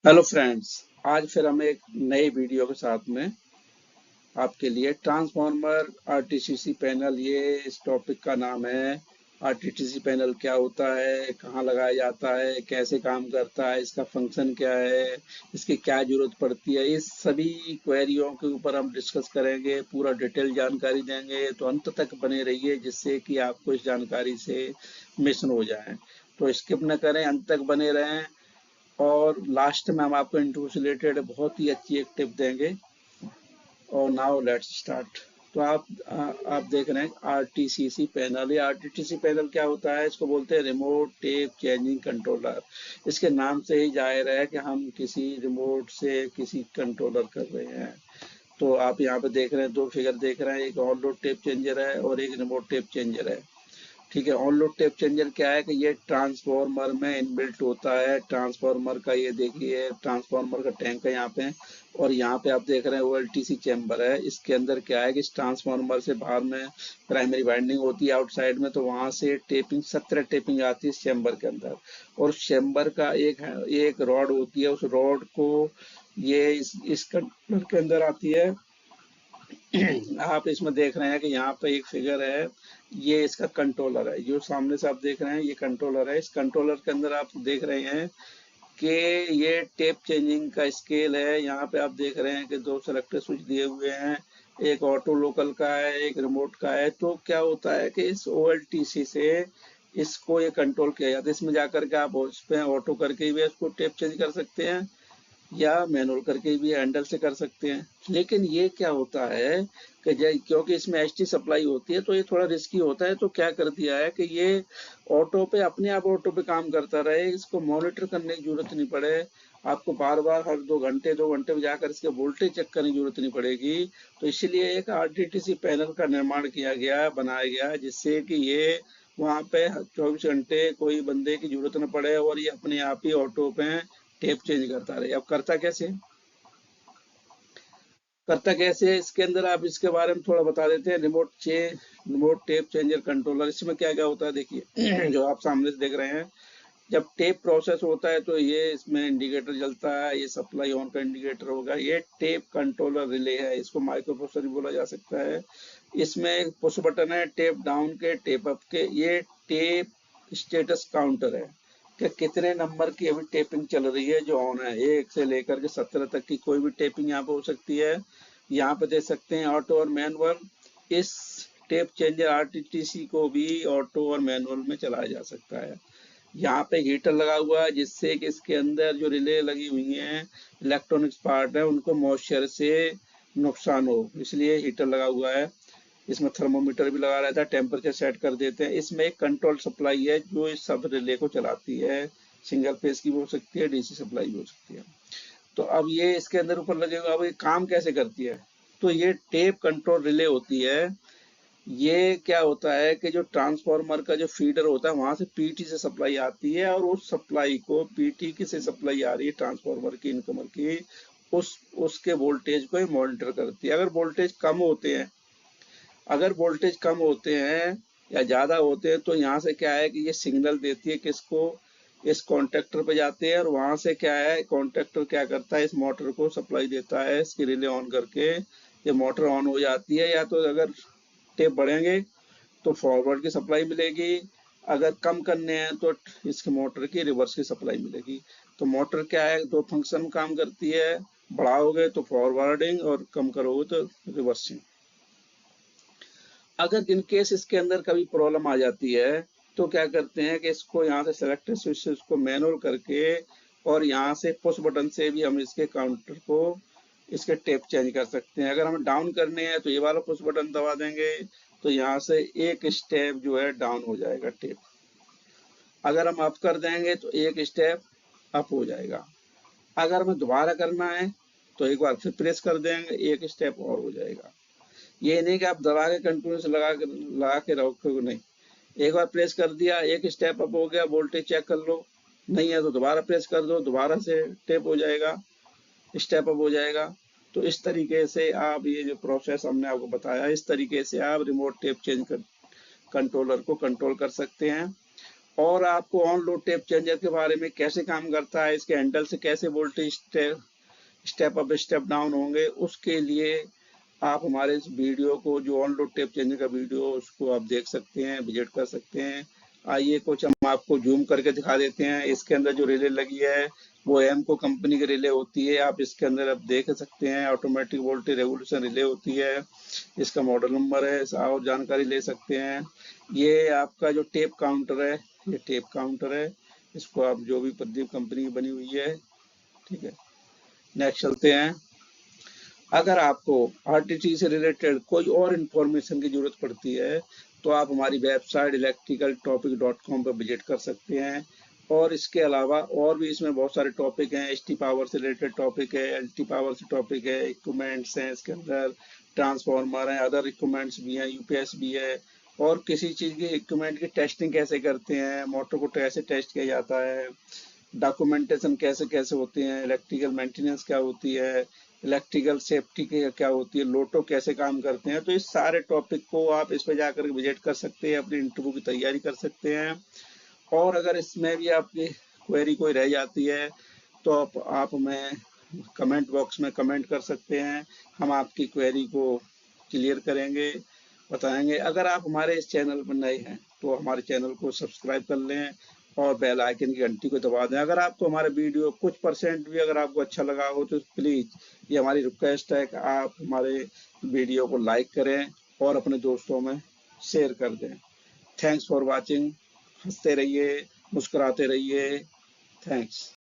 Hello friends. आज फिर हम एक नई वीडियो के साथ में आपके लिए ट्रांसफॉर्मर आरटीसीसी पैनल, ये इस टॉपिक का नाम है। आरटीसीसी पैनल क्या होता है, कहाँ लगाया जाता है, कैसे काम करता है, इसका फंक्शन क्या है, इसकी क्या जरूरत पड़ती है, इस सभी क्वेरियों के ऊपर हम डिस्कस करेंगे, पूरा डिटेल जानकारी देंगे। तो अंत तक बने रहिए जिससे कि आपको इस जानकारी से मिस न हो जाए। तो स्किप न करें, अंत तक बने रहें। और लास्ट में हम आपको इंटरव्यू से रिलेटेड बहुत ही अच्छी एक टिप देंगे। और नाउ लेट्स स्टार्ट। तो आप देख रहे हैं आरटीसीसी पैनल। ये आरटीसीसी पैनल क्या होता है? इसको बोलते हैं रिमोट टेप चेंजिंग कंट्रोलर। इसके नाम से ही जाहिर है कि हम किसी रिमोट से किसी कंट्रोलर कर रहे हैं। तो आप यहाँ पे देख रहे हैं, दो फिगर देख रहे हैं, एक ऑन लोड टेप चेंजर है और एक रिमोट टेप चेंजर है। ठीक है। ऑन लोड टेप चेंजर क्या है कि ये ट्रांसफॉर्मर में इनबिल्ट होता है। ट्रांसफॉर्मर का ये देखिए, ट्रांसफॉर्मर का टैंक है यहाँ पे। और यहाँ पे आप देख रहे हैं ओएलटीसी चैम्बर है। इसके अंदर क्या है कि इस ट्रांसफॉर्मर से बाहर में प्राइमरी वाइंडिंग होती है आउटसाइड में, तो वहां से टेपिंग 17 टेपिंग आती है इस चैम्बर के अंदर। और चैम्बर का एक रॉड होती है, उस रॉड को ये इस कंट्रोलर के अंदर आती है। आप इसमें देख रहे हैं कि यहाँ पे एक फिगर है, ये इसका कंट्रोलर है। जो सामने से आप देख रहे हैं ये कंट्रोलर है। इस कंट्रोलर के अंदर आप देख रहे हैं कि ये टेप चेंजिंग का स्केल है। यहाँ पे आप देख रहे हैं कि दो सेलेक्टर स्विच दिए हुए हैं, एक ऑटो लोकल का है, एक रिमोट का है। तो क्या होता है कि इस ओएलटीसी से इसको ये कंट्रोल किया जाता है। इसमें जाकर के आप उस पे ऑटो करके भी इसको टेप चेंज कर सकते हैं या मैनुअल करके भी हैंडल से कर सकते हैं। लेकिन ये क्या होता है कि क्योंकि इसमें एचटी सप्लाई होती है तो ये थोड़ा रिस्की होता है। तो क्या कर दिया है कि ये ऑटो पे अपने आप ऑटो पे काम करता रहे, इसको मॉनिटर करने की जरूरत नहीं पड़े। आपको बार बार हर 2 घंटे में जाकर इसके वोल्टेज चेक करने की जरूरत नहीं पड़ेगी। तो इसलिए एक आरटीटीसी पैनल का निर्माण किया गया, बनाया गया, जिससे कि ये वहाँ पे 24 घंटे कोई बंदे की जरूरत न पड़े और ये अपने आप ही ऑटो पे टेप चेंज करता रहे। अब करता कैसे इसके अंदर आप इसके बारे में थोड़ा बता देते हैं। रिमोट टेप चेंजर कंट्रोलर, इसमें क्या क्या होता है देखिए। जो आप सामने से देख रहे हैं, जब टेप प्रोसेस होता है तो ये इसमें इंडिकेटर जलता है, ये सप्लाई ऑन का इंडिकेटर होगा। ये टेप कंट्रोलर रिले है, इसको माइक्रो प्रोसेसर भी बोला जा सकता है। इसमें एक पुश बटन है, टेप डाउन के, टेप अप के। ये टेप स्टेटस काउंटर है कि कितने नंबर की अभी टेपिंग चल रही है जो ऑन है। 1 से लेकर के 17 तक की कोई भी टेपिंग यहाँ पे हो सकती है। यहाँ पे देख सकते हैं ऑटो और मैनुअल। इस टेप चेंजर आरटीटीसी को भी ऑटो और मैनुअल में चलाया जा सकता है। यहाँ पे हीटर लगा हुआ है जिससे कि इसके अंदर जो रिले लगी हुई हैं, इलेक्ट्रॉनिक्स पार्ट है, उनको मॉइस्चर से नुकसान हो, इसलिए हीटर लगा हुआ है। इसमें थर्मोमीटर भी लगा रहता है, टेम्परेचर सेट कर देते हैं। इसमें एक कंट्रोल सप्लाई है जो इस सब रिले को चलाती है। सिंगल फेज की भी हो सकती है, डीसी सप्लाई भी हो सकती है। तो अब ये इसके अंदर ऊपर लगे हुए, अब ये काम कैसे करती है? तो ये टेप कंट्रोल रिले होती है। ये क्या होता है कि जो ट्रांसफार्मर का जो फीडर होता है वहां से पीटी से सप्लाई आती है, और उस सप्लाई को पीटी की से सप्लाई आ रही है ट्रांसफार्मर की, इनकमर की, उसके वोल्टेज को मॉनिटर करती है। अगर वोल्टेज कम होते हैं या ज्यादा होते हैं तो यहाँ से क्या है कि ये सिग्नल देती है किसको, इस कॉन्टेक्टर पे जाते हैं। और वहां से क्या है, कॉन्टेक्टर क्या करता है, इस मोटर को सप्लाई देता है, इसकी रिले ऑन करके ये मोटर ऑन हो जाती है। या तो अगर टेप बढ़ेंगे तो फॉरवर्ड की सप्लाई मिलेगी, अगर कम करने हैं तो इसके मोटर की रिवर्स की सप्लाई मिलेगी। तो मोटर क्या है, दो फंक्शन में काम करती है। बढ़ाओगे तो फॉरवर्डिंग और कम करोगे तो रिवर्सिंग। अगर इन केस इसके अंदर कभी प्रॉब्लम आ जाती है तो क्या करते हैं कि इसको यहाँ से सेलेक्टेड स्विच से इसको मैनुअल करके, और यहाँ से पुश बटन से भी हम इसके काउंटर को, इसके टेप चेंज कर सकते हैं। अगर हमें डाउन करने हैं तो ये वाला पुश बटन दबा देंगे तो यहाँ से एक स्टेप जो है डाउन हो जाएगा टेप। अगर हम अप कर देंगे तो एक स्टेप अप हो जाएगा। अगर हमें दोबारा करना है तो एक बार फिर प्रेस कर देंगे, एक स्टेप और हो जाएगा। ये नहीं कि आप दबा के कंटिन्यूस लगा के रखोगे, नहीं। एक बार प्रेस कर दिया, एक स्टेप अप हो गया, वोल्टेज चेक कर लो, नहीं है तो दोबारा प्रेस कर दो, दोबारा से टेप हो जाएगा, स्टेप अप हो जाएगा। तो इस तरीके से आप, ये जो प्रोसेस हमने आपको बताया, इस तरीके से आप रिमोट टेप चेंज कर कंट्रोलर को कंट्रोल कर सकते हैं। और आपको ऑन लोड टेप चेंजर के बारे में कैसे काम करता है, इसके हैंडल से कैसे voltage step up step down होंगे, उसके लिए आप हमारे इस वीडियो को, जो ऑन लोड टेप चेंजर का वीडियो, उसको आप देख सकते हैं, विजिट कर सकते हैं। आइए कुछ हम आपको जूम करके दिखा देते हैं। इसके अंदर जो रिले लगी है वो एमको कंपनी की रिले होती है। आप इसके अंदर आप देख सकते हैं, ऑटोमेटिक वोल्टेज रेगुलेशन रिले होती है। इसका मॉडल नंबर है, और जानकारी ले सकते हैं। ये आपका जो टेप काउंटर है, ये टेप काउंटर है। इसको आप, जो भी प्रदीप कंपनी की बनी हुई है, ठीक है। नेक्स्ट चलते हैं। अगर आपको आरटीसी से रिलेटेड कोई और इन्फॉर्मेशन की जरूरत पड़ती है तो आप हमारी वेबसाइट electricaltopic.com पर विजिट कर सकते हैं। और इसके अलावा और भी इसमें बहुत सारे टॉपिक हैं। एसटी पावर से रिलेटेड टॉपिक है, एलटी पावर से टॉपिक है, इक्विपमेंट्स हैं इसके अंदर, ट्रांसफार्मर हैं, अदर इक्विपमेंट्स भी हैं, यूपीएस भी है। और किसी चीज़ के इक्विपमेंट की टेस्टिंग कैसे करते हैं, मोटर को कैसे टेस्ट किया जाता है, डॉक्यूमेंटेशन कैसे कैसे होते हैं, इलेक्ट्रिकल मेंटेनेंस क्या होती है, इलेक्ट्रिकल सेफ्टी क्या होती है, लोटो कैसे काम करते हैं, तो इस सारे टॉपिक को आप इस पे जाकर विजिट कर सकते हैं, अपनी इंटरव्यू की तैयारी कर सकते हैं। और अगर इसमें भी आपकी क्वेरी कोई रह जाती है तो आप हमें कमेंट बॉक्स में कमेंट कर सकते हैं। हम आपकी क्वेरी को क्लियर करेंगे, बताएंगे। अगर आप हमारे इस चैनल पर नए हैं तो हमारे चैनल को सब्सक्राइब कर लें और बेल आइकन की घंटी को दबा दें। अगर आपको हमारा वीडियो कुछ परसेंट भी अगर आपको अच्छा लगा हो तो प्लीज़, ये हमारी रिक्वेस्ट है कि आप हमारे वीडियो को लाइक करें और अपने दोस्तों में शेयर कर दें। Thanks for watching. हंसते रहिए, मुस्कुराते रहिए। थैंक्स।